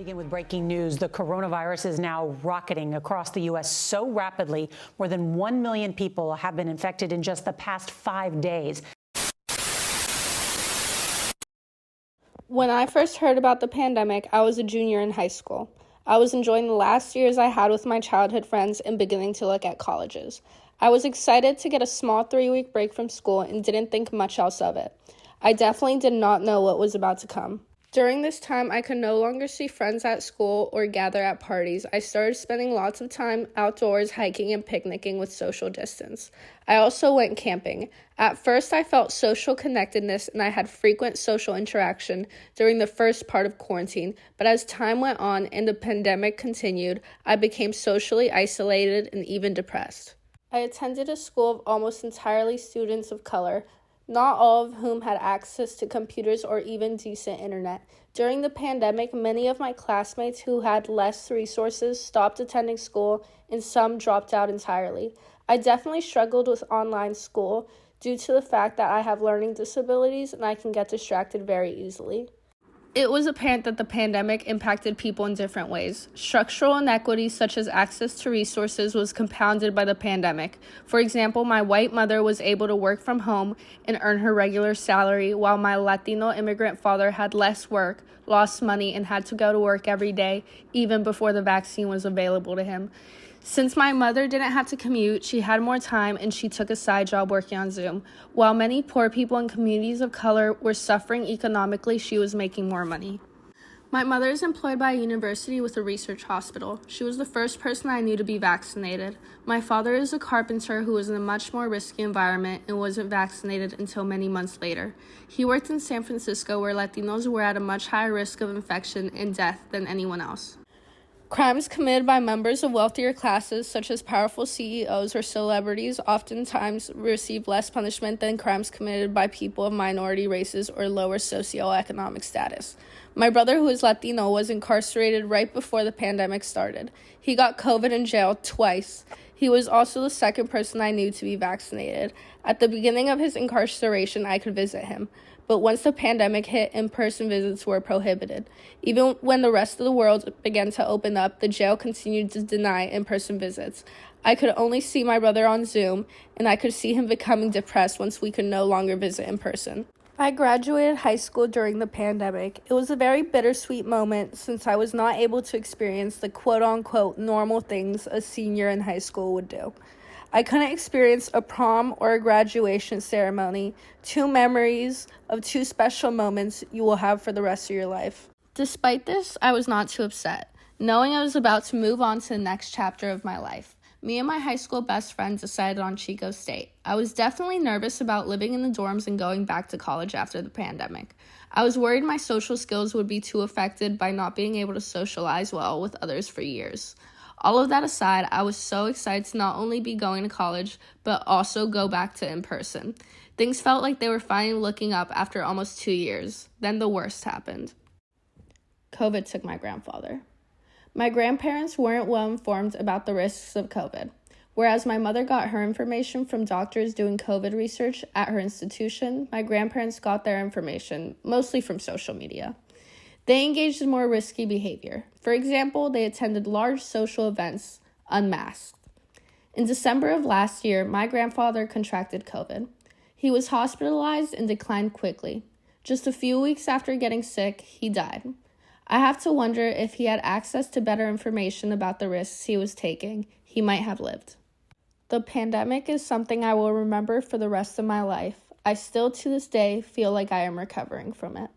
Begin with breaking news. The coronavirus is now rocketing across the U.S. so rapidly. More than 1 million people have been infected in just the past 5 days. When I first heard about the pandemic, I was a junior in high school. I was enjoying the last years I had with my childhood friends and beginning to look at colleges. I was excited to get a small 3-week break from school and didn't think much else of it. I definitely did not know what was about to come. During this time, I could no longer see friends at school or gather at parties. I started spending lots of time outdoors, hiking and picnicking with social distance. I also went camping. At first, I felt social connectedness and I had frequent social interaction during the first part of quarantine, but as time went on and the pandemic continued, I became socially isolated and even depressed. I attended a school of almost entirely students of color, not all of whom had access to computers or even decent internet. During the pandemic, many of my classmates who had less resources stopped attending school and some dropped out entirely. I definitely struggled with online school due to the fact that I have learning disabilities and I can get distracted very easily. It was apparent that the pandemic impacted people in different ways. Structural inequities such as access to resources was compounded by the pandemic. For example, my white mother was able to work from home and earn her regular salary, while my Latino immigrant father had less work, lost money, and had to go to work every day, even before the vaccine was available to him. Since my mother didn't have to commute, she had more time and she took a side job working on Zoom. While many poor people in communities of color were suffering economically, she was making more money. My mother is employed by a university with a research hospital. She was the first person I knew to be vaccinated. My father is a carpenter who was in a much more risky environment and wasn't vaccinated until many months later. He worked in San Francisco, where Latinos were at a much higher risk of infection and death than anyone else. Crimes committed by members of wealthier classes, such as powerful CEOs or celebrities, oftentimes receive less punishment than crimes committed by people of minority races or lower socioeconomic status. My brother, who is Latino, was incarcerated right before the pandemic started. He got COVID in jail twice. He was also the second person I knew to be vaccinated. At the beginning of his incarceration, I could visit him. But once the pandemic hit, in-person visits were prohibited. Even when the rest of the world began to open up, the jail continued to deny in-person visits. I could only see my brother on Zoom, and I could see him becoming depressed once we could no longer visit in person. I graduated high school during the pandemic. It was a very bittersweet moment since I was not able to experience the quote-unquote normal things a senior in high school would do. I couldn't experience a prom or a graduation ceremony, two memories of two special moments you will have for the rest of your life. Despite this, I was not too upset, knowing I was about to move on to the next chapter of my life. Me and my high school best friend decided on Chico State. I was definitely nervous about living in the dorms and going back to college after the pandemic. I was worried my social skills would be too affected by not being able to socialize well with others for years. All of that aside, I was so excited to not only be going to college, but also go back to in-person. Things felt like they were finally looking up after almost 2 years. Then the worst happened. COVID took my grandfather. My grandparents weren't well informed about the risks of COVID. Whereas my mother got her information from doctors doing COVID research at her institution, my grandparents got their information mostly from social media. They engaged in more risky behavior. For example, they attended large social events unmasked. In December of last year, my grandfather contracted COVID. He was hospitalized and declined quickly. Just a few weeks after getting sick, he died. I have to wonder if he had access to better information about the risks he was taking, he might have lived. The pandemic is something I will remember for the rest of my life. I still to this day feel like I am recovering from it.